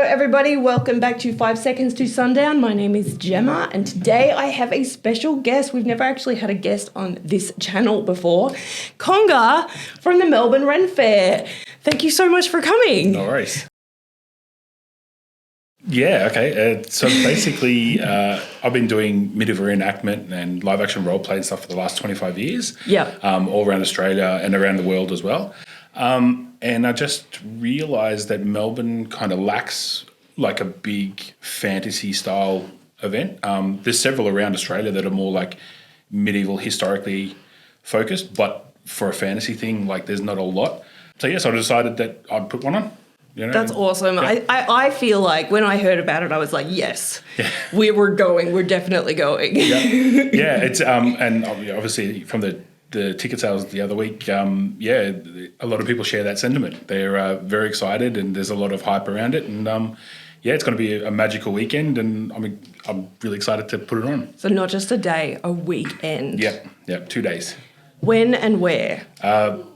everybody. Welcome back to 5 Seconds to Sundown. My name is Gemma, and today I have a special guest. We've never actually had a guest on this channel before. Konga from the Melbourne Faire. Thank you so much for coming. No worries. Yeah, okay. So basically, I've been doing medieval reenactment and live action role play and stuff for the last 25 years. Yeah. All around Australia and around the world as well. And I just realised that Melbourne kind of lacks like a big fantasy style event. There's several around Australia that are more like medieval, historically focused, but for a fantasy thing, like there's not a lot. So yes, I decided that I'd put one on. You know? That's awesome. Yeah. I feel like when I heard about it, I was like, yes, we're going. We're definitely going. Yeah, it's and obviously from the ticket sales the other week, a lot of people share that sentiment. They're very excited, and there's a lot of hype around it. And it's going to be a magical weekend, and I'm really excited to put it on. So not just a day, a weekend. Yeah, 2 days. When and where?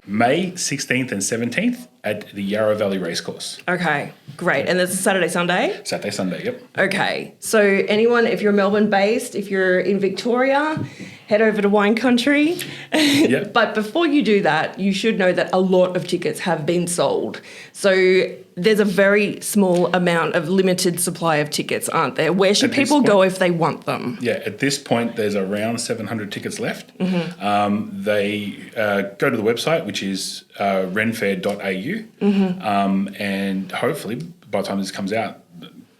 May 16th and 17th at the Yarra Valley Racecourse. Okay, great. And there's a Saturday, Sunday? Saturday, Sunday, yep. Okay, so anyone, if you're Melbourne based, if you're in Victoria, head over to Wine Country. Yep. But before you do that, you should know that a lot of tickets have been sold. So there's a very small amount of limited supply of tickets, aren't there? Where should people go if they want them? Yeah, at this point, there's around 700 tickets left. Mm-hmm. They go to the website, which is renfair.au. Mm-hmm. And hopefully, by the time this comes out,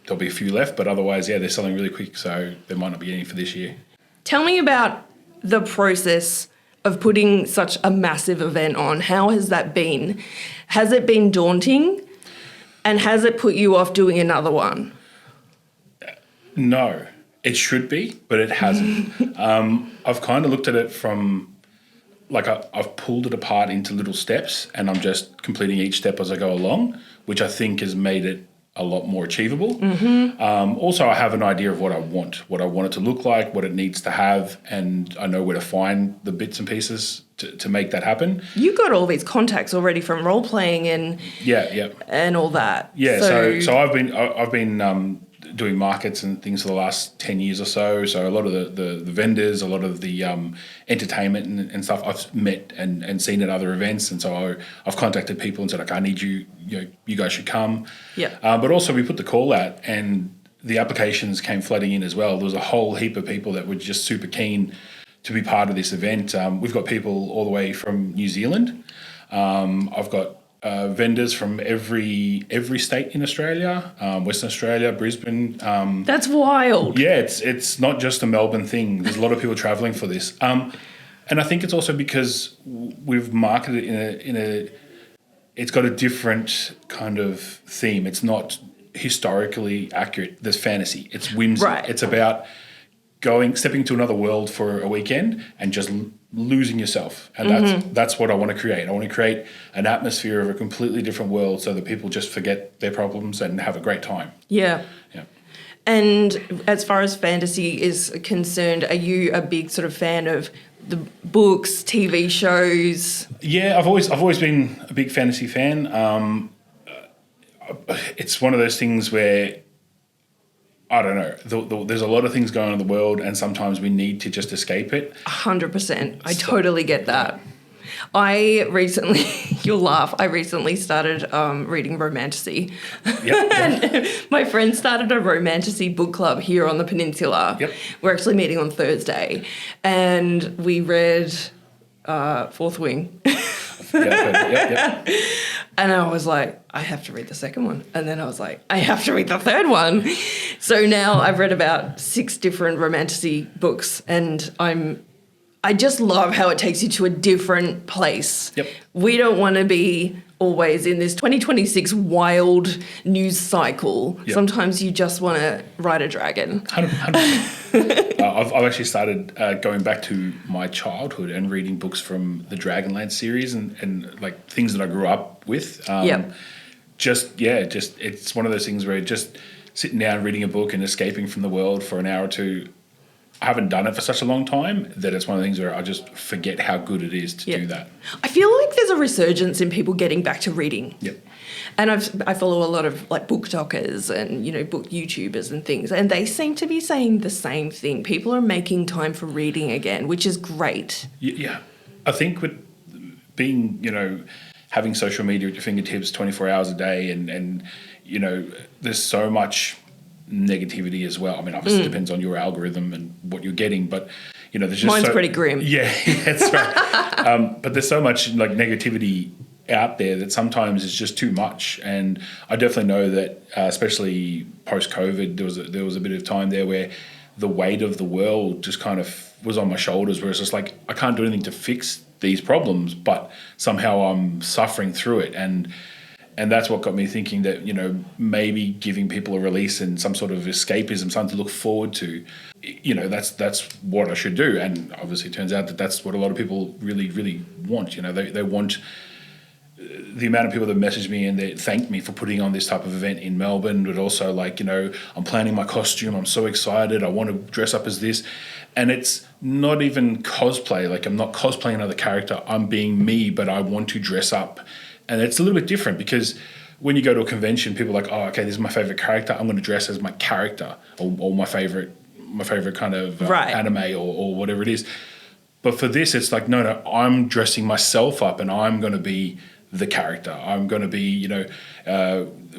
there'll be a few left. But otherwise, they're selling really quick, so there might not be any for this year. Tell me about the process of putting such a massive event on. How has that been? Has it been daunting? And has it put you off doing another one? No, it should be, but it hasn't. I've kind of looked at it from, like I've pulled it apart into little steps, and I'm just completing each step as I go along, which I think has made it a lot more achievable. Mm-hmm. Also, I have an idea of what I want it to look like, what it needs to have, and I know where to find the bits and pieces to make that happen. You got all these contacts already from role playing and and all that. Yeah, so I've been doing markets and things for the last 10 years or so. So a lot of the vendors, a lot of the entertainment and stuff I've met and seen at other events. And so I've contacted people and said, like, I need you guys should come. Yeah. But also we put the call out, and the applications came flooding in as well. There was a whole heap of people that were just super keen to be part of this event. We've got people all the way from New Zealand. I've got vendors from every state in Australia, Western Australia, Brisbane. That's wild. Yeah, it's not just a Melbourne thing. There's a lot of people travelling for this, and I think it's also because we've marketed it in a. It's got a different kind of theme. It's not historically accurate. There's fantasy. It's whimsy. Right. It's about stepping to another world for a weekend and just losing yourself. And that's what I want to create. I want to create an atmosphere of a completely different world so that people just forget their problems and have a great time. Yeah. Yeah. And as far as fantasy is concerned, are you a big sort of fan of the books, TV shows? Yeah, I've always been a big fantasy fan. It's one of those things where, I don't know, there's a lot of things going on in the world, and sometimes we need to just escape it. 100%. I totally get that. I recently, you'll laugh, I recently started reading Romantasy. Yep. And my friend started a Romantasy book club here on the peninsula. Yep. We're actually meeting on Thursday. And we read Fourth Wing. Yep. And I was like, I have to read the second one. And then I was like, I have to read the third one. So now I've read about 6 different Romantasy books, and I just love how it takes you to a different place. Yep. We don't want to be always in this 2026 wild news cycle. Yep. Sometimes you just want to ride a dragon. 100%. I've actually started going back to my childhood and reading books from the Dragonlance series and like things that I grew up with. Just it's one of those things where just sitting down reading a book and escaping from the world for an hour or two, I haven't done it for such a long time that it's one of the things where I just forget how good it is to do that. I feel like there's a resurgence in people getting back to reading. Yep. And I follow a lot of like book talkers and, book YouTubers and things, and they seem to be saying the same thing. People are making time for reading again, which is great. Yeah. I think with being, having social media at your fingertips 24 hours a day and there's so much negativity as well. I mean, obviously it depends on your algorithm and what you're getting, but there's just mine's pretty grim. Yeah, that's right. But there's so much like negativity out there that sometimes it's just too much. And I definitely know that, especially post-COVID, there was a bit of time there where the weight of the world just kind of was on my shoulders, where it's just like, I can't do anything to fix these problems, but somehow I'm suffering through it. And that's what got me thinking that, maybe giving people a release and some sort of escapism, something to look forward to, that's what I should do. And obviously it turns out that that's what a lot of people really, really want. They want the amount of people that message me and they thank me for putting on this type of event in Melbourne, but also like, I'm planning my costume. I'm so excited. I want to dress up as this. And it's not even cosplay. Like, I'm not cosplaying another character. I'm being me, but I want to dress up. And it's a little bit different because when you go to a convention, people are like, oh, okay, this is my favorite character. I'm going to dress as my character or my favorite kind of anime or whatever it is. But for this, it's like, no, I'm dressing myself up and I'm going to be the character. I'm going to be,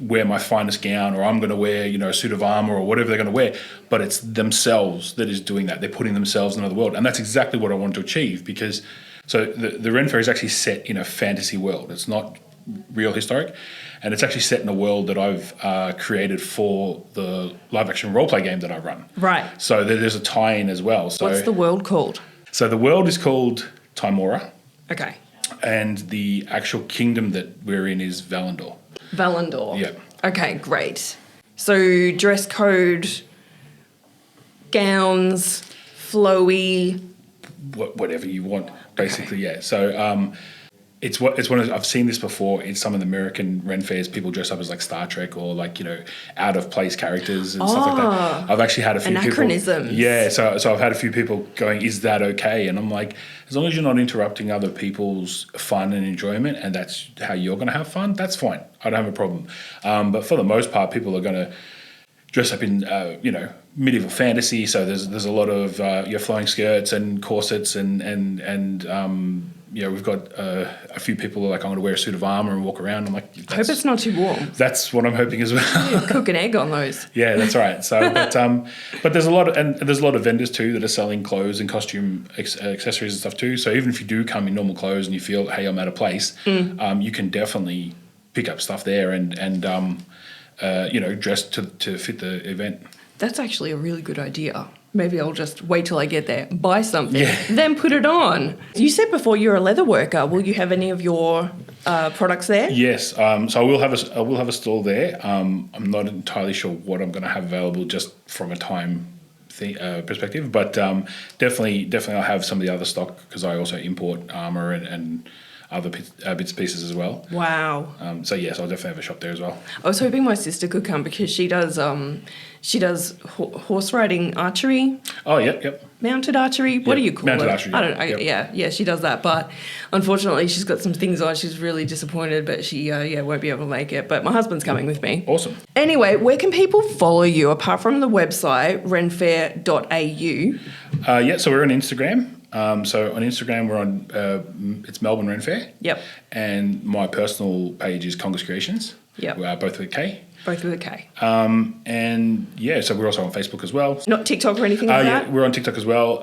wear my finest gown, or I'm going to wear, a suit of armor or whatever they're going to wear. But it's themselves that is doing that. They're putting themselves in another world. And that's exactly what I want to achieve, because so the Ren Fair is actually set in a fantasy world. It's not real historic. And it's actually set in a world that I've created for the live action roleplay game that I run. Right. So there's a tie-in as well. So what's the world called? So the world is called Timora. Okay. And the actual kingdom that we're in is Valandor. Valandor. Yeah. Okay, great. So dress code, gowns, flowy. Whatever you want, basically, okay. Yeah. So it's one of, I've seen this before in some of the American Ren Fairs. People dress up as like Star Trek or like, out of place characters and stuff like that. I've actually had a few anachronisms. People. Yeah. So I've had a few people going, is that okay? And I'm like, as long as you're not interrupting other people's fun and enjoyment and that's how you're going to have fun, that's fine. I don't have a problem. But for the most part, people are going to dress up in, medieval fantasy. So there's a lot of your flowing skirts and corsets and we've got a few people like, I'm going to wear a suit of armor and walk around. I'm like, I hope it's not too warm. That's what I'm hoping as well. Yeah, cook an egg on those. Yeah, that's right. So, but there's a lot of vendors too that are selling clothes and costume accessories and stuff too. So even if you do come in normal clothes and you feel, hey, I'm out of place, you can definitely pick up stuff there and dress to fit the event. That's actually a really good idea. Maybe I'll just wait till I get there, buy something, then put it on. You said before you're a leather worker. Will you have any of your products there? Yes. So I will have a stall there. I'm not entirely sure what I'm going to have available just from a time perspective, but definitely I'll have some of the other stock because I also import armor and other bits and pieces as well. Wow. So yes, I'll definitely have a shop there as well. I was hoping my sister could come because she does horse riding archery. Oh, yep. Mounted archery. What do you call mounted it? Archery. I don't know. Yep. Yeah, she does that. But unfortunately, she's got some things on. She's really disappointed, but she won't be able to make it. But my husband's coming with me. Awesome. Anyway, where can people follow you apart from the website renfair.au? So we're on Instagram. So on Instagram, we're on it's Melbourne Ren Fair. Yep. And my personal page is Konga's Creations. Yep. Both with a K. Both with a K. So we're also on Facebook as well. Not TikTok or anything like that? Yeah, we're on TikTok as well.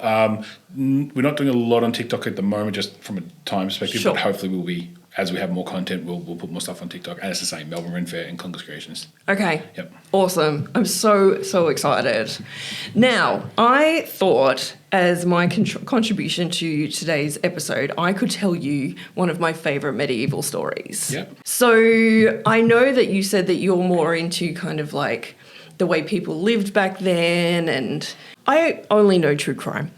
We're not doing a lot on TikTok at the moment, just from a time perspective, Sure. but hopefully we'll be, as we have more content, we'll put more stuff on TikTok. And it's the same, Melbourne Ren Fair and Konga's Creations. Okay. Yep. Awesome. I'm so excited. Now, I thought as my contribution to today's episode, I could tell you one of my favourite medieval stories. Yep. So I know that you said that you're more into kind of like the way people lived back then, and I only know true crime.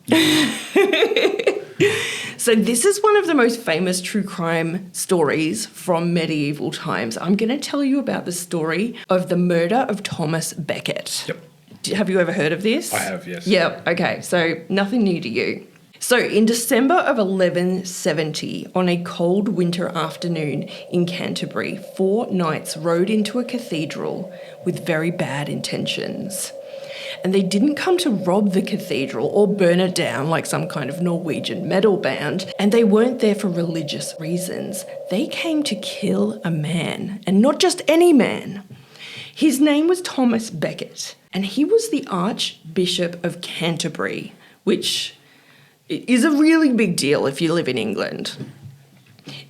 So this is one of the most famous true crime stories from medieval times. I'm going to tell you about the story of the murder of Thomas Becket. Yep. Have you ever heard of this? I have, yes. Yeah, okay. So nothing new to you. So in December of 1170, on a cold winter afternoon in Canterbury, 4 knights rode into a cathedral with very bad intentions. And they didn't come to rob the cathedral or burn it down like some kind of Norwegian metal band. And they weren't there for religious reasons. They came to kill a man, and not just any man. His name was Thomas Becket, and he was the Archbishop of Canterbury, which is a really big deal if you live in England.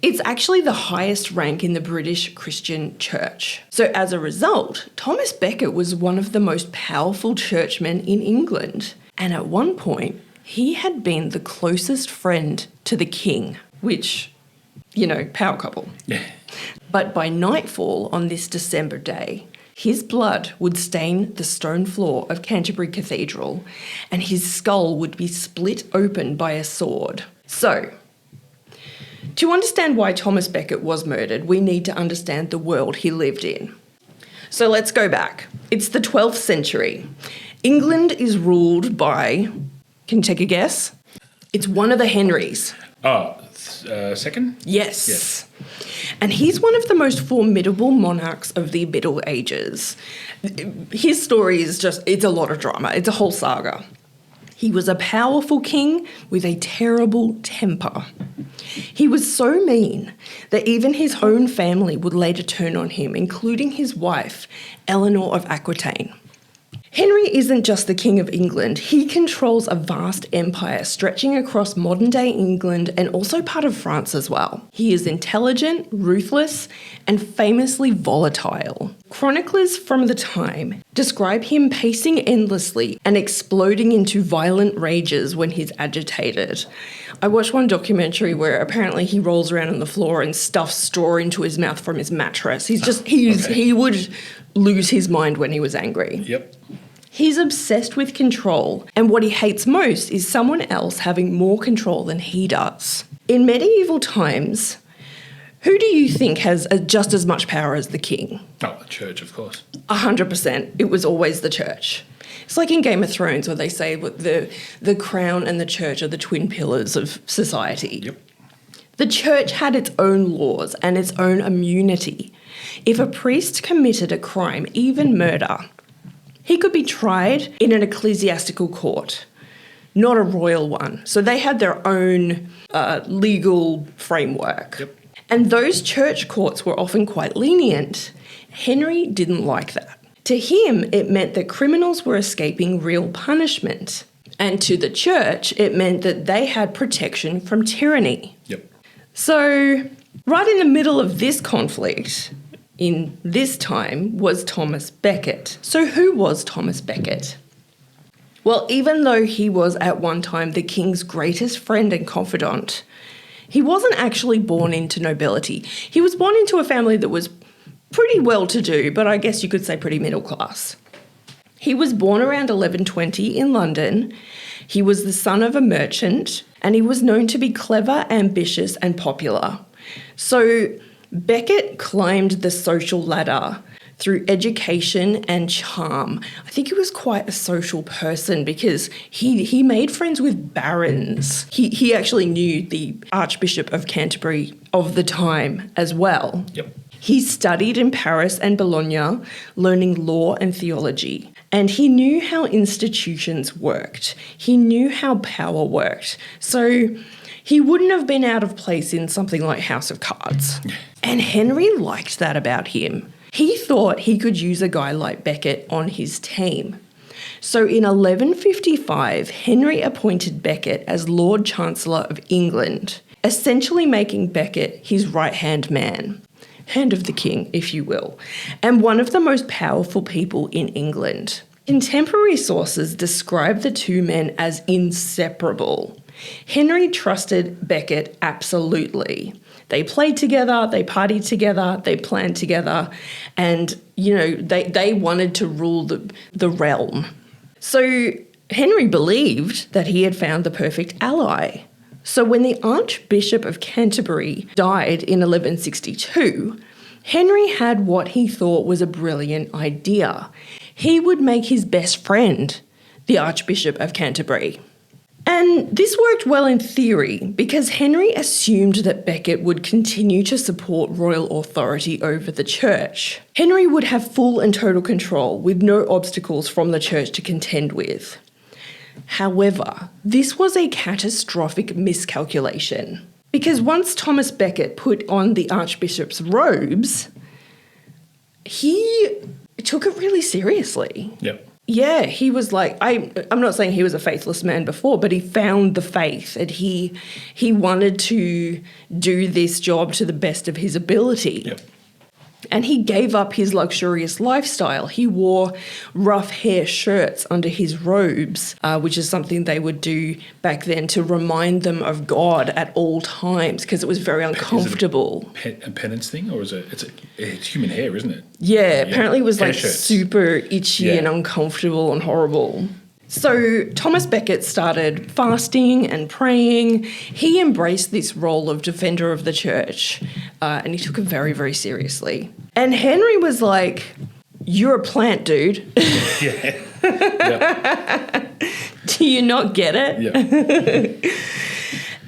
It's actually the highest rank in the British Christian Church. So as a result, Thomas Becket was one of the most powerful churchmen in England. And at one point, he had been the closest friend to the king, which, power couple. Yeah. But by nightfall on this December day, his blood would stain the stone floor of Canterbury Cathedral, and his skull would be split open by a sword. So, to understand why Thomas Becket was murdered, we need to understand the world he lived in. So let's go back. It's the 12th century. England is ruled by, can you take a guess? It's one of the Henrys. Second? Yes. And he's one of the most formidable monarchs of the Middle Ages. His story is it's a lot of drama. It's a whole saga. He was a powerful king with a terrible temper. He was so mean that even his own family would later turn on him, including his wife, Eleanor of Aquitaine. Henry isn't just the King of England, he controls a vast empire stretching across modern-day England and also part of France as well. He is intelligent, ruthless, and famously volatile. Chroniclers from the time describe him pacing endlessly and exploding into violent rages when he's agitated. I watched one documentary where apparently he rolls around on the floor and stuffs straw into his mouth from his mattress. He would lose his mind when he was angry. Yep. He's obsessed with control, and what he hates most is someone else having more control than he does. In medieval times, who do you think has just as much power as the king? Oh, the church, of course. 100%. It was always the church. It's like in Game of Thrones where they say the crown and the church are the twin pillars of society. Yep. The church had its own laws and its own immunity. If a priest committed a crime, even murder, he could be tried in an ecclesiastical court, not a royal one. So they had their own legal framework. Yep. And those church courts were often quite lenient. Henry didn't like that. To him, it meant that criminals were escaping real punishment. And to the church, it meant that they had protection from tyranny. Yep. So, right in the middle of this conflict, in this time, was Thomas Becket. So who was Thomas Becket? Well, even though he was at one time the king's greatest friend and confidant, he wasn't actually born into nobility. He was born into a family that was pretty well-to-do, but I guess you could say pretty middle class. He was born around 1120 in London. He was the son of a merchant, and he was known to be clever, ambitious, and popular. So Becket climbed the social ladder through education and charm. I think he was quite a social person because he made friends with barons. He actually knew the Archbishop of Canterbury of the time as well. Yep. He studied in Paris and Bologna, learning law and theology. And he knew how institutions worked. He knew how power worked. So he wouldn't have been out of place in something like House of Cards. And Henry liked that about him. He thought he could use a guy like Becket on his team. So in 1155, Henry appointed Becket as Lord Chancellor of England, essentially making Becket his right-hand man. Hand of the king, if you will, and one of the most powerful people in England. Contemporary sources describe the two men as inseparable. Henry trusted Becket absolutely. They played together, they partied together, they planned together, and, they wanted to rule the realm. So Henry believed that he had found the perfect ally. So when the Archbishop of Canterbury died in 1162, Henry had what he thought was a brilliant idea. he would make his best friend the Archbishop of Canterbury. And this worked well in theory because Henry assumed that Becket would continue to support royal authority over the church. Henry would have full and total control with no obstacles from the church to contend with. However, this was a catastrophic miscalculation because once Thomas Becket put on the Archbishop's robes, he took it really seriously. Yep. Yeah, he was like, I'm not saying he was a faithless man before, but he found the faith and he wanted to do this job to the best of his ability. Yep. And he gave up his luxurious lifestyle. He wore rough hair shirts under his robes, which is something they would do back then to remind them of God at all times because it was very uncomfortable. Is it a penance thing, or is it? It's human hair, isn't it? Yeah, apparently it was hair like shirts. super itchy and uncomfortable and horrible. So Thomas Becket started fasting and praying. He embraced this role of defender of the church and he took it very, very seriously. And Henry was like, "You're a plant, dude." Yeah. Yep. Do you not get it? Yep.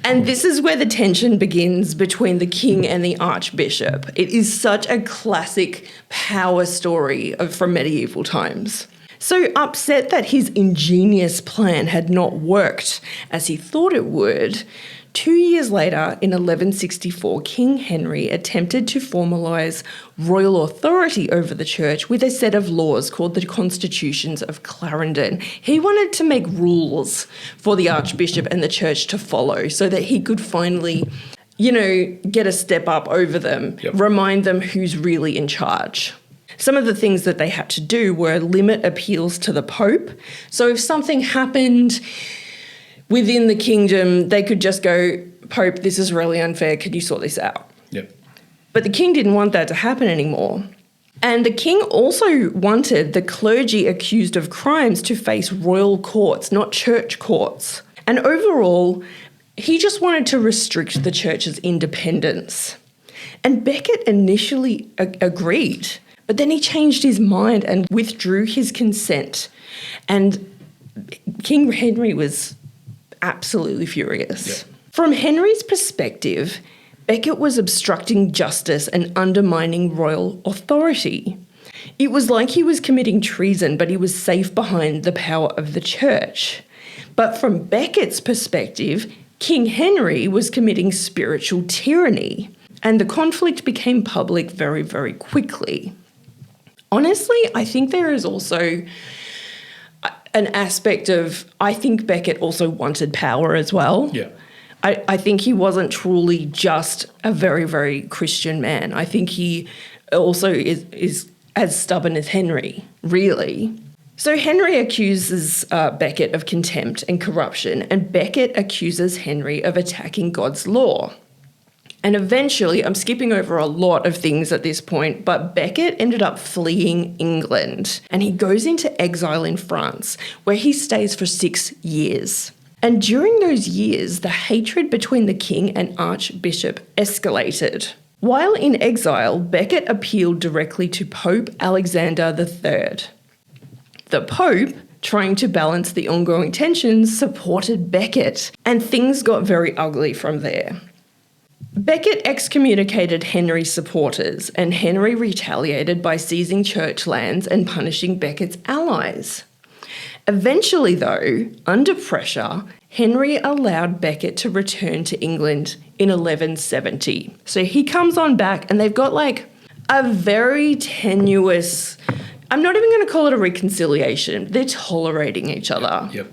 And this is where the tension begins between the king and the archbishop. It is such a classic power story from medieval times. So upset that his ingenious plan had not worked as he thought it would, 2 years later, in 1164, King Henry attempted to formalise royal authority over the church with a set of laws called the Constitutions of Clarendon. He wanted to make rules for the archbishop and the church to follow so that he could finally, get a step up over them, remind them who's really in charge. Some of the things that they had to do were limit appeals to the Pope. So if something happened within the kingdom, they could just go, "Pope, this is really unfair. Could you sort this out?" Yep. But the king didn't want that to happen anymore. And the king also wanted the clergy accused of crimes to face royal courts, not church courts. And overall, he just wanted to restrict the church's independence. And Becket initially agreed. But then he changed his mind and withdrew his consent. And King Henry was absolutely furious. Yeah. From Henry's perspective, Becket was obstructing justice and undermining royal authority. It was like he was committing treason, but he was safe behind the power of the church. But from Becket's perspective, King Henry was committing spiritual tyranny. And the conflict became public very, very quickly. Honestly, I think there is also an aspect of, I think Becket also wanted power as well. Yeah. I think he wasn't truly just a very, very Christian man. I think he also is as stubborn as Henry, really. So Henry accuses Becket of contempt and corruption, and Becket accuses Henry of attacking God's law. And eventually, I'm skipping over a lot of things at this point, but Becket ended up fleeing England and he goes into exile in France, where he stays for 6 years. And during those years, the hatred between the king and archbishop escalated. While in exile, Becket appealed directly to Pope Alexander III. The Pope, trying to balance the ongoing tensions, supported Becket, and things got very ugly from there. Becket excommunicated Henry's supporters, and Henry retaliated by seizing church lands and punishing Becket's allies. Eventually, though, under pressure, Henry allowed Becket to return to England in 1170. So he comes on back, and they've got like a very tenuous, I'm not even going to call it a reconciliation, they're tolerating each other. Yep.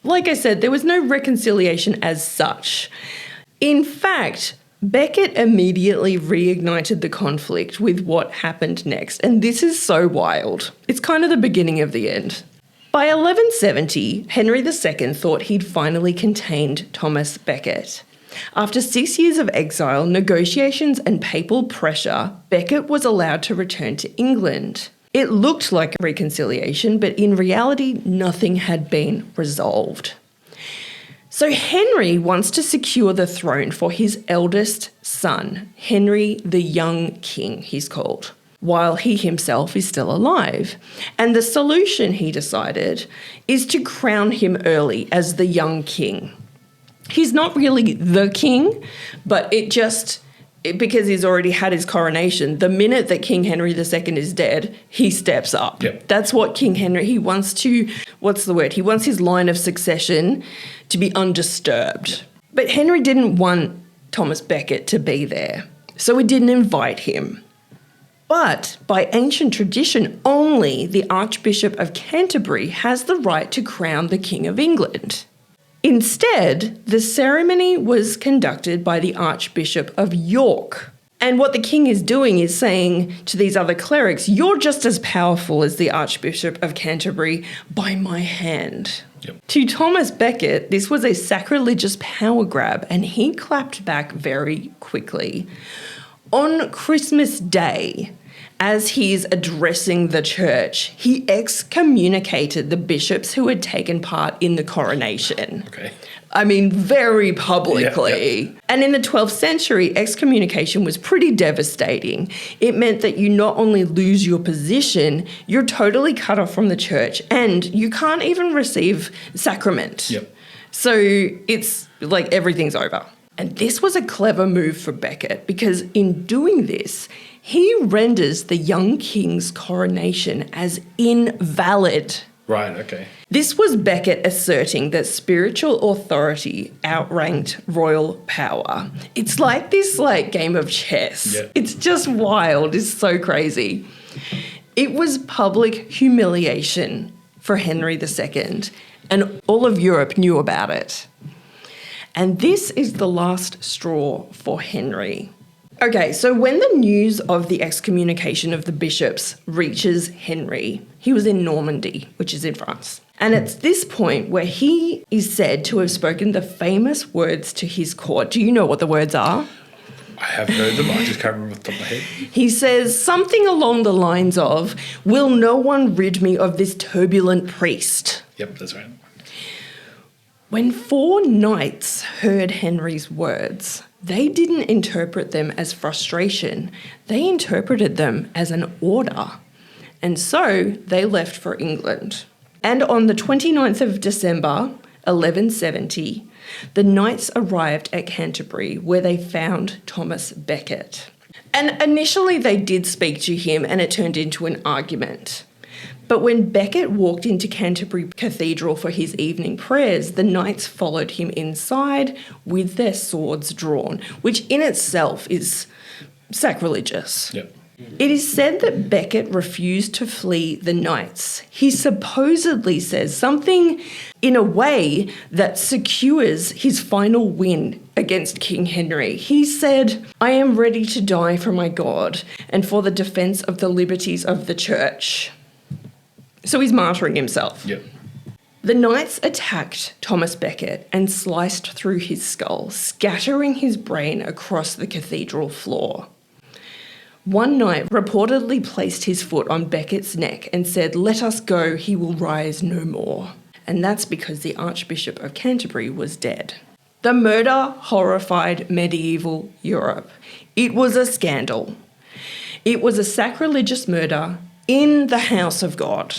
Like I said, there was no reconciliation as such. In fact, Becket immediately reignited the conflict with what happened next, and this is so wild. It's kind of the beginning of the end. By 1170, Henry II thought he'd finally contained Thomas Becket. After 6 years of exile, negotiations and papal pressure, Becket was allowed to return to England. It looked like a reconciliation, but in reality, nothing had been resolved. So Henry wants to secure the throne for his eldest son, Henry the Young King, he's called. while he himself is still alive. And the solution, he decided, is to crown him early as the young king. He's not really the king, but because he's already had his coronation, the minute that King Henry II is dead, he steps up. Yep. That's what King Henry, he wants to, he wants his line of succession to be undisturbed. But Henry didn't want Thomas Becket to be there, so he didn't invite him. But by ancient tradition, only the Archbishop of Canterbury has the right to crown the King of England. Instead, the ceremony was conducted by the Archbishop of York. And what the king is doing is saying to these other clerics, you're just as powerful as the Archbishop of Canterbury by my hand. Yep. To Thomas Becket, this was a sacrilegious power grab, and he clapped back very quickly. On Christmas Day, as he's addressing the church, he excommunicated the bishops who had taken part in the coronation. Okay. I mean, very publicly. Yeah. And in the 12th century, excommunication was pretty devastating. It meant that you not only lose your position, you're totally cut off from the church, and you can't even receive sacrament. Yep. So it's like everything's over. And this was a clever move for Becket, because in doing this, he renders the young king's coronation as invalid. Right, okay. This was Becket asserting that spiritual authority outranked royal power. It's like this game of chess. Yeah. It's just wild. It's so crazy. It was public humiliation for Henry II, and all of Europe knew about it. And this is the last straw for Henry. Okay, so when the news of the excommunication of the bishops reaches Henry, he was in Normandy, which is in France. And it's this point where he is said to have spoken the famous words to his court. Do you know what the words are? I have heard them, I just can't remember off the top of my head. He says something along the lines of, will no one rid me of this turbulent priest? Yep, that's right. When 4 knights heard Henry's words, they didn't interpret them as frustration. They interpreted them as an order. And so they left for England. And on the 29th of December, 1170, the knights arrived at Canterbury, where they found Thomas Becket. And initially they did speak to him, and it turned into an argument. But when Becket walked into Canterbury Cathedral for his evening prayers, the knights followed him inside with their swords drawn, which in itself is sacrilegious. Yep. It is said that Becket refused to flee the knights. He supposedly says something in a way that secures his final win against King Henry. He said, I am ready to die for my God and for the defence of the liberties of the church. So he's martyring himself. Yep. The knights attacked Thomas Becket and sliced through his skull, scattering his brain across the cathedral floor. One knight reportedly placed his foot on Becket's neck and said, let us go, he will rise no more. And that's because the Archbishop of Canterbury was dead. The murder horrified medieval Europe. It was a scandal. It was a sacrilegious murder in the house of God.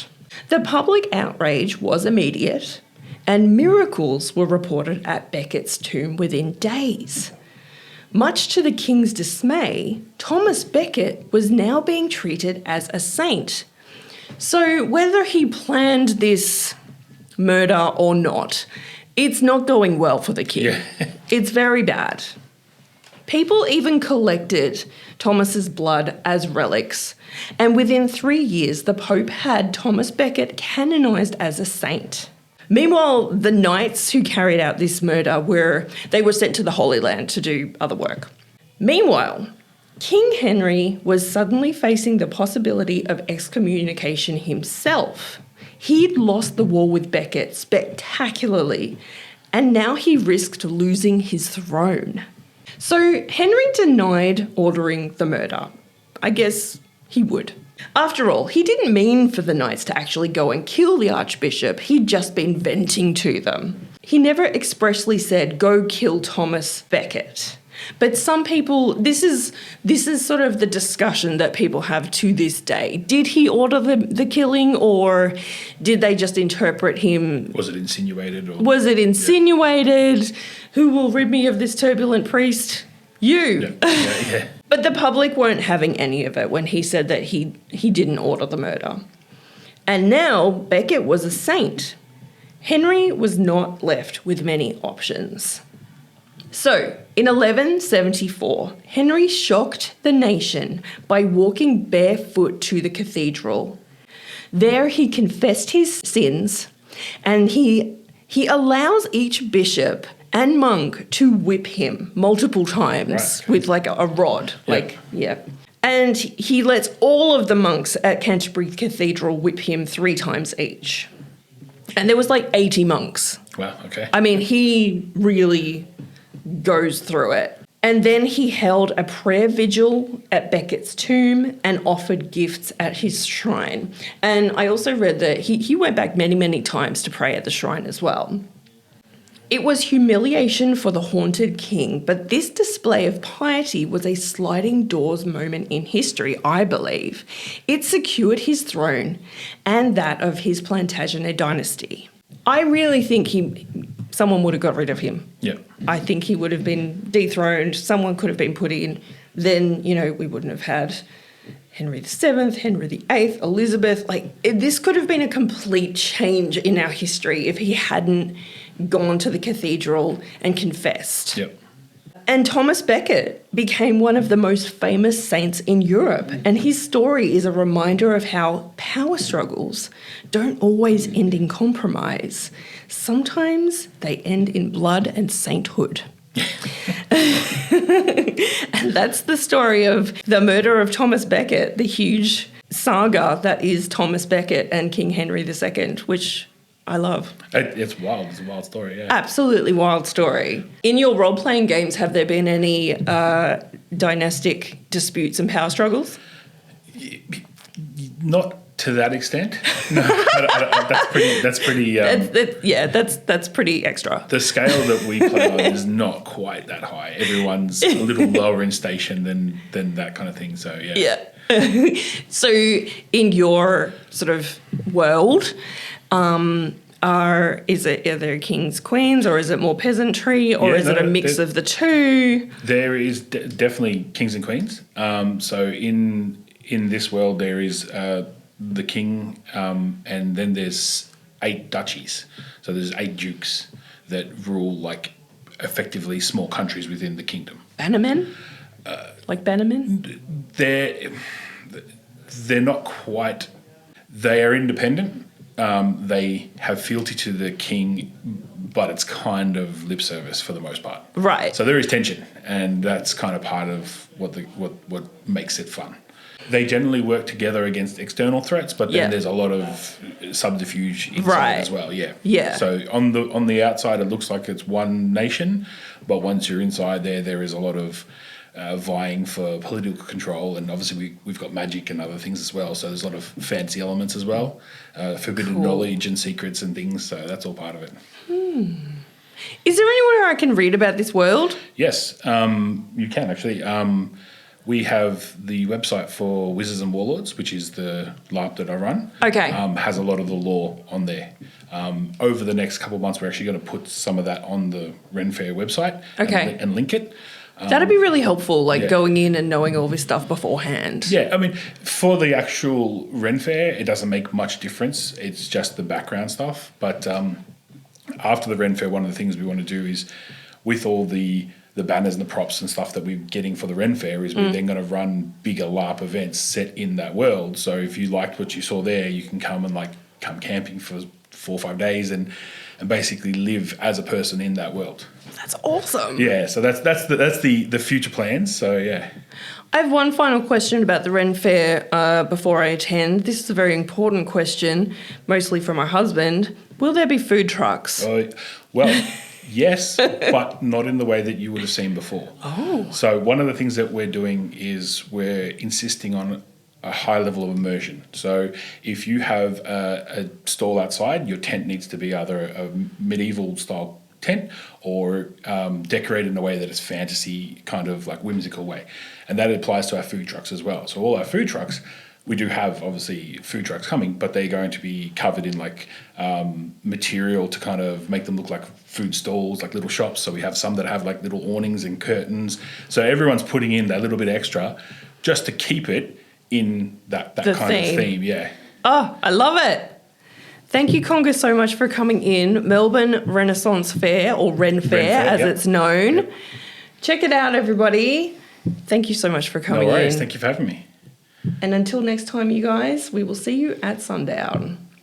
The public outrage was immediate, and miracles were reported at Becket's tomb within days. Much to the king's dismay, Thomas Becket was now being treated as a saint. So whether he planned this murder or not, it's not going well for the king. Yeah. It's very bad. People even collected Thomas's blood as relics, and within 3 years, the Pope had Thomas Becket canonised as a saint. Meanwhile, the knights who carried out this murder were sent to the Holy Land to do other work. Meanwhile, King Henry was suddenly facing the possibility of excommunication himself. He'd lost the war with Becket spectacularly, and now he risked losing his throne. So Henry denied ordering the murder. I guess he would. After all, he didn't mean for the knights to actually go and kill the Archbishop. He'd just been venting to them. He never expressly said, go kill Thomas Becket. But some people, this is sort of the discussion that people have to this day. Did he order the killing, or did they just interpret him? Was it insinuated? Yeah. Who will rid me of this turbulent priest? You. Yeah. But the public weren't having any of it when he said that he didn't order the murder. And now Becket was a saint. Henry was not left with many options. So, in 1174, Henry shocked the nation by walking barefoot to the cathedral. There he confessed his sins, and he allows each bishop and monk to whip him multiple times with like a rod. And he lets all of the monks at Canterbury Cathedral whip him 3 times each. And there was like 80 monks. Wow, okay. I mean, he really goes through it. And then he held a prayer vigil at Becket's tomb and offered gifts at his shrine. And I also read that he went back many, many times to pray at the shrine as well. It was humiliation for the haunted king, but this display of piety was a sliding doors moment in history, I believe. It secured his throne and that of his Plantagenet dynasty. I really think someone would have got rid of him. Yeah. I think he would have been dethroned, someone could have been put in, then, we wouldn't have had Henry VII, Henry VIII, Elizabeth. This could have been a complete change in our history if he hadn't gone to the cathedral and confessed. Yep. And Thomas Becket became one of the most famous saints in Europe, and his story is a reminder of how power struggles don't always end in compromise. Sometimes they end in blood and sainthood. And that's the story of the murder of Thomas Becket, the huge saga that is Thomas Becket and King Henry II, which I love. It's wild. It's a wild story, yeah. Absolutely wild story. In your role-playing games, have there been any dynastic disputes and power struggles? Not to that extent. No, that's pretty. That's pretty extra. The scale that we play on is not quite that high. Everyone's a little lower in station than that kind of thing. So yeah. Yeah. So in your sort of world, are there kings, queens, or is it more peasantry, or is it a mix of the two? There is definitely kings and queens. So in this world there is the king, and then there's 8 duchies. So there's 8 dukes that rule effectively small countries within the kingdom. Bannermen? Like bannermen? They're not quite. They are independent. They have fealty to the king, but it's kind of lip service for the most part. Right. So there is tension, and that's kind of part of what makes it fun. They generally work together against external threats, but then there's a lot of subterfuge inside as well. Yeah. Yeah. So on the outside, it looks like it's one nation, but once you're inside there is a lot of vying for political control, and obviously we've got magic and other things as well. So there's a lot of fancy elements as well, forbidden knowledge and secrets and things. So that's all part of it. Is there anywhere I can read about this world? Yes, you can actually. We have the website for Wizards and Warlords, which is the LARP that I run. Okay. Has a lot of the lore on there. Over the next couple of months, we're actually going to put some of that on the Ren Faire website. Okay. And link it. That'd be really helpful, going in and knowing all this stuff beforehand. Yeah, I mean, for the actual Ren Faire, it doesn't make much difference. It's just the background stuff. But after the Ren Faire, one of the things we want to do is, with all the banners and the props and stuff that we're getting for the Ren Faire, is we're then going to run bigger LARP events set in that world. So if you liked what you saw there, you can come and come camping for 4 or 5 days and basically live as a person in that world. That's awesome. Yeah, so that's the future plans. So yeah. I have one final question about the Ren Faire before I attend. This is a very important question, mostly for my husband. Will there be food trucks? Well, yes, but not in the way that you would have seen before. Oh. So one of the things that we're doing is we're insisting on a high level of immersion. So if you have a stall outside, your tent needs to be either a medieval style tent or decorated in a way that is fantasy, kind of like whimsical way. And that applies to our food trucks as well. So all our food trucks, we do have obviously food trucks coming, but they're going to be covered in like material to kind of make them look like food stalls, like little shops. So we have some that have like little awnings and curtains. So everyone's putting in that little bit extra just to keep it in that kind of theme. Yeah. Oh, I love it. Thank you, Konga, so much for coming in. Melbourne Renaissance Fair, or Ren Fair as it's known. Yep. Check it out, everybody. Thank you so much for coming in. No worries. Thank you for having me. And until next time, you guys, we will see you at Sundown.